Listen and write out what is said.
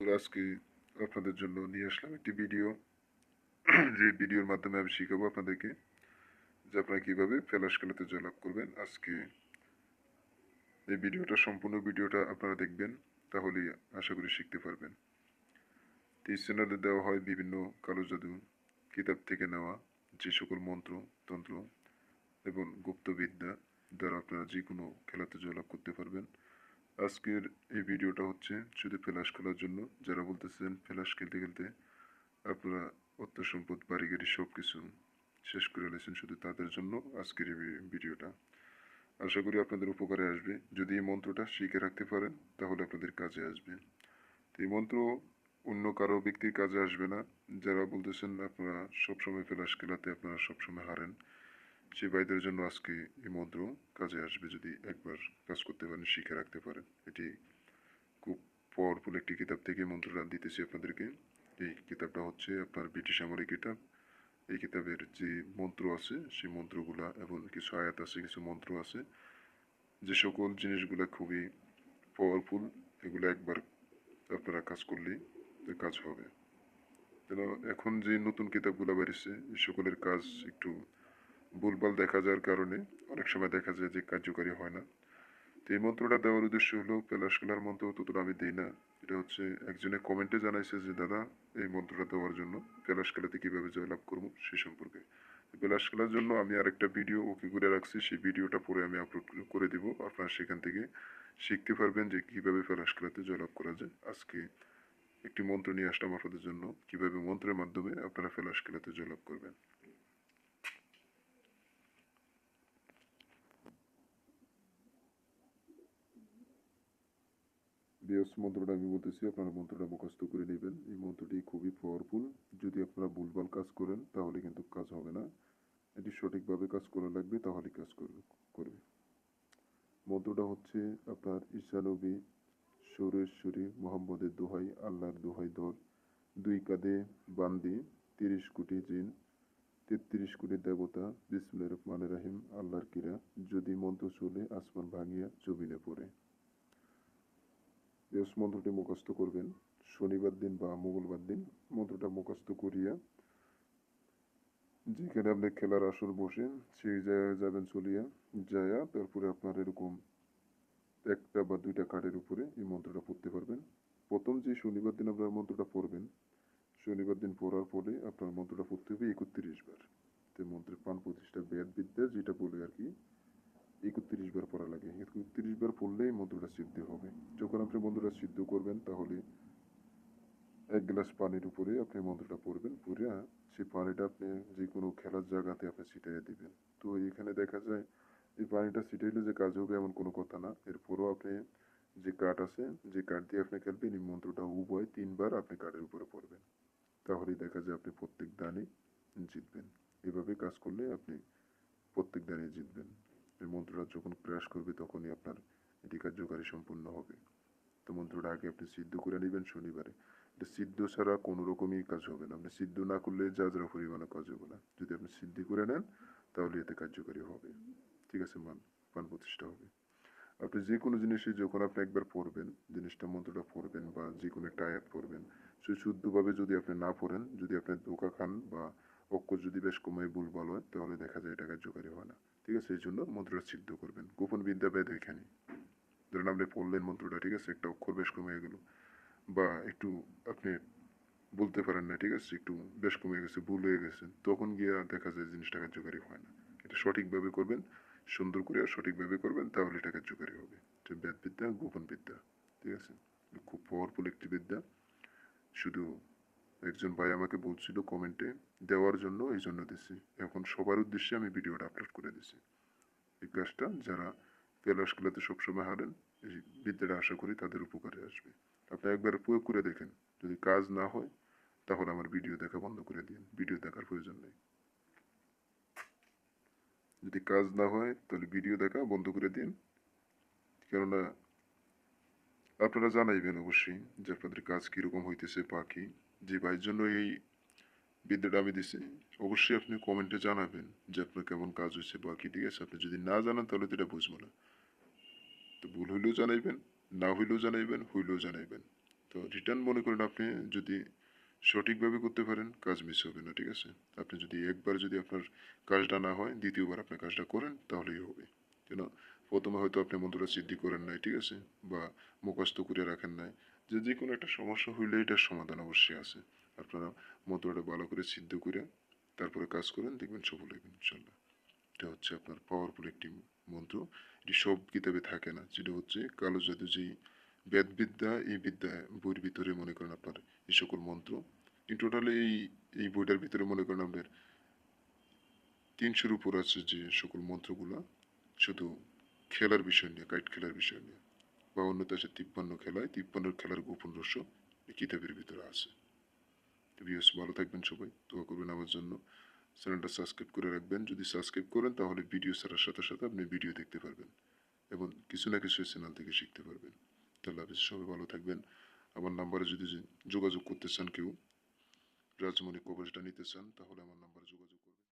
আজকে আপনাদের জন্য নিয়ে আসলাম একটি ভিডিও। যে ভিডিওর মাধ্যমে আমি শিখাবো আপনাদেরকে যে আপনারা কিভাবে ফেলাশ খেলাতে জয়লাভ করবেন। আজকে এই ভিডিওটা সম্পূর্ণ ভিডিওটা আপনারা দেখবেন, তাহলেই আশা করি শিখতে পারবেন। এই চ্যানেলে দেওয়া হয় বিভিন্ন কালো জাদু কিতাব থেকে নেওয়া যে সকল মন্ত্র তন্ত্র এবং গুপ্তবিদ্যা দ্বারা আপনারা যে কোনো খেলাতে জয়লাভ করতে পারবেন। আজকের এই ভিডিওটা হচ্ছে শুধু ফেলাশ খেলার জন্য। যারা বলতেছেন ফেলাশ খেলতে খেলতে আপনারা অর্থ সম্পদ বাড়ি গাড়ি সব কিছু শেষ করে নিয়েছেন, শুধু তাদের জন্য আজকের এই ভিডিওটা। আশা করি আপনাদের উপকারে আসবে। যদি এই মন্ত্রটা শিখে রাখতে পারেন তাহলে আপনাদের কাজে আসবে। তো এই মন্ত্র অন্য কারো ব্যক্তির কাজে আসবে না। যারা বলতেছেন আপনারা সবসময় ফেলাশ খেলাতে আপনারা সবসময় হারেন, সেই ভাইদের জন্য আজকে এই মন্ত্র কাজে আসবে যদি একবার কাজ করতে পারেন, শিখে রাখতে পারেন। এটি খুব পাওয়ারফুল একটি কিতাব থেকে মন্ত্রটা দিতেছি আপনাদেরকে। এই কিতাবটা হচ্ছে আপনার ব্রিটিশ আমলের কিতাব। এই কিতাবের যে মন্ত্র আছে সেই মন্ত্রগুলা এবং কিছু আয়াত আছে, কিছু মন্ত্র আছে, যে সকল জিনিসগুলা খুবই পাওয়ারফুল। এগুলো একবার আপনারা কাজ করলেই কাজ হবে। এখন যে নতুন কিতাবগুলো বেরিয়েছে এই সকলের কাজ একটু ভুলভাল দেখা যাওয়ার কারণে অনেক সময় দেখা যায় যে কার্যকারী হয় না। তো এই মন্ত্রটা দেওয়ার উদ্দেশ্য হলো পলাশ খেলার মন্ত্র ততটা আমি দিই না। এটা হচ্ছে একজনে কমেন্টে জানাইছে যে দাদা এই মন্ত্রটা দেওয়ার জন্য পলাশ খেলাতে কিভাবে জয়লাভ করবো সে সম্পর্কে। পলাশ খেলার জন্য আমি আরেকটা ভিডিও ওকে করে রাখছি, সেই ভিডিওটা পরে আমি আপলোড করে দিব। আপনারা সেখান থেকে শিখতে পারবেন যে কিভাবে পলাশ খেলাতে জয়লাভ করা যায়। আজকে একটি মন্ত্র নিয়ে আসলাম আপনাদের জন্য, কিভাবে মন্ত্রের মাধ্যমে আপনারা পলাশ খেলাতে জয়লাভ করবেন। বিয়স মন্ত্রটা আমি বলতেছি, আপনারা মন্ত্রটা মুখস্থ করে নেবেন। এই মন্ত্রটি খুবই পাওয়ারফুল। যদি আপনারা ভুলভাল কাজ করেন তাহলে কিন্তু কাজ হবে না। এটি সঠিকভাবে কাজ করা লাগবে, তাহলে কাজ করবে। মন্ত্রটা হচ্ছে আপনার ঈসা নবী সুরেশ্বরী মোহাম্মদের দোহাই, আল্লাহর দোহাই ধর, দুই কাঁধে বান্দি 30 কোটি জিন, 33 কোটি দেবতা, বিসমিল্লাহির রহমানির রহিম, আল্লাহর কিরা, যদি মন্ত্র চলে আসমান ভাঙিয়া জমিনে পড়ে। বিয়স মন্ত্রটি মুখস্থ করবেন শনিবার দিন বা মঙ্গলবার দিন। মন্ত্রটা মুখস্থ করিয়া যেখানে আপনি খেলার আসর বসে সেই জায়গায় যাবেন, চলিয়া যায়া তারপরে আপনার এরকম একটা বা দুইটা কার্ডের উপরে এই মন্ত্রটা পড়তে পারবেন। প্রথম যে শনিবার দিন আপনার মন্ত্রটা পড়বেন, শনিবার দিন পড়ার পরে আপনার মন্ত্রটা পড়তে হবে 31 বার। তো মন্ত্রের প্রাণ প্রতিষ্ঠা বেদ বিদ্যা যেটা বলে আর কি, 31 বার পড়া লাগে। 31 বার পড়লেই মন্ত্রটা সিদ্ধ হবে। যখন আপনি মন্ত্রটা সিদ্ধ করবেন তাহলে 1 গ্লাস পানির উপরে আপনি মন্ত্রটা পড়বেন, পড়ে সেই পানিটা আপনি যে কোনো খেলার জায়গাতে আপনি ছিটাইয়া দিবেন। তো এখানে দেখা যায় এই পানিটা ছিটাইলে যে কাজ হবে এমন কোনো কথা না। এরপরও আপনি যে কার্ড আছে, যে কার্ড দিয়ে আপনি খেলবেন, এই মন্ত্রটা উভয় 3 বার আপনি কার্ডের উপরে পড়বেন। তাহলেই দেখা যায় আপনি প্রত্যেক দানে জিতবেন। এভাবে কাজ করলে আপনি প্রত্যেক দানে জিতবেন। এই মন্ত্রটা যখন ক্র্যাশ করবে তখনই আপনার এটি কার্যকারী সম্পূর্ণ হবে। তো মন্ত্রটা আগে আপনি সিদ্ধ করে নেবেন শনিবারে। এটা সিদ্ধ ছাড়া কোনো রকমই কাজ হবে না। আপনি সিদ্ধ না করলে যা যা পরিমাণে কাজ হবে না। যদি আপনি সিদ্ধ করে নেন তাহলে এতে কার্যকারী হবে। ঠিক আছে, প্রাণ প্রতিষ্ঠা হবে। আপনি যে কোনো জিনিসে যখন আপনি একবার পড়বেন, জিনিসটা মন্ত্রটা পড়বেন বা যে কোনো একটা আয়াত পড়বেন, সে শুদ্ধভাবে যদি আপনি না পড়েন, যদি আপনি ধোঁকা খান বা অক্ষর যদি বেশ কমায় ভুলভাল হয়, তাহলে দেখা যায় এটা কার্যকারী হয় না। ঠিক আছে, এই জন্য মন্ত্রটা সিদ্ধ করবেন। গোপন বিদ্যা ভেদ এখানে। ধরেন আপনি পড়লেন মন্ত্রটা, ঠিক আছে, একটা অক্ষর বেশ কমে গেল বা একটু আপনি বলতে পারেন না, ঠিক আছে, একটু বেশ কমে গেছে, ভুল হয়ে গেছে, তখন গিয়ে দেখা যায় জিনিসটা কার্যকারী হয় না। এটা সঠিকভাবে করবেন, সুন্দর করে আর সঠিকভাবে করবেন, তাহলে এটা কার্যকারী হবে। এটা বেদ বিদ্যা, গোপন বিদ্যা। ঠিক আছে, খুব পাওয়ারফুল একটি বিদ্যা। শুধু একজন ভাই আমাকে বলছিল কমেন্টে দেওয়ার জন্য, এই জন্য দিচ্ছি। এখন সবার উদ্দেশ্যে আমি ভিডিওটা আপলোড করে দিচ্ছি। এই কাজটা যারা পলাশ খেলাতে সবসময় হারেন, এই বিদ্যাটা আশা করি তাদের উপকারে আসবে। আপনি একবার প্রয়োগ করে দেখেন, যদি কাজ না হয় তাহলে আমার ভিডিও দেখা বন্ধ করে দিন, ভিডিও দেখার প্রয়োজন নেই। যদি কাজ না হয় তাহলে ভিডিও দেখা বন্ধ করে দিন। কেননা আপনারা জানাইবেন অবশ্যই যে আপনাদের কাজ কীরকম হইতেছে বা কি। যে ভাইয়ের জন্য এই বিদ্যাটা আমি দিছি, অবশ্যই আপনি কমেন্টে জানাবেন যে আপনার কেমন কাজ হয়েছে বা কি। ঠিক আছে, আপনি যদি না জানান তাহলে তো এটা বুঝবো না। তো ভুল হইলেও জানাইবেন, না হইলেও জানাইবেন, হইলেও জানাইবেন। তো রিটার্ন মনে করেন আপনি যদি সঠিকভাবে করতে পারেন কাজ মিস হবে না, ঠিক আছে? আপনি যদি একবার যদি আপনার কাজটা না হয় দ্বিতীয়বার আপনি কাজটা করেন তাহলেই হবে। কেন প্রথমে হয়তো আপনি মন্ত্রটা সিদ্ধি করেন নাই, ঠিক আছে? বা মুখস্থ করে রাখেন নাই। যে কোনো একটা সমস্যা হইলে এটার সমাধান অবশ্যই আছে। আপনারা মন্ত্রটা ভালো করে সিদ্ধ করে তারপরে কাজ করেন, দেখবেন সফল হবেন ইনশাল্লাহ। এটা হচ্ছে আপনার পাওয়ারফুল একটি মন্ত্র। এটি সব কিতাবে থাকে না, যেটা হচ্ছে কালো জাদু যেই বেদবিদ্যা, এই বিদ্যা বইয়ের ভিতরে মনে করেন আপনার এই সকল মন্ত্র ইন টোটালি এই বইটার ভিতরে মনে করেন আপনার 300-র উপর আছে যে সকল মন্ত্রগুলা, শুধু খেলার বিষয় নিয়ে, কাইট খেলার বিষয় নিয়ে, বা অন্যতে আছে 53 খেলায় 53 খেলার গোপন রহস্য এই কিতাবের ভিতরে আছে। তো ভিউয়ার্স, ভালো থাকবেন সবাই, দোয়া করবেন আমার জন্য। চ্যানেলটা সাবস্ক্রাইব করে রাখবেন। যদি সাবস্ক্রাইব করেন তাহলে ভিডিও ছাড়ার সাথে সাথে আপনি ভিডিও দেখতে পারবেন এবং কিছু না কিছু চ্যানেল থেকে শিখতে পারবেন। আল্লাহ হাফেজ, সবাই ভালো থাকবেন। আমার নাম্বারে যদি যোগাযোগ করতে চান, কেউ রাজমণি কবচটা নিতে চান, তাহলে আমার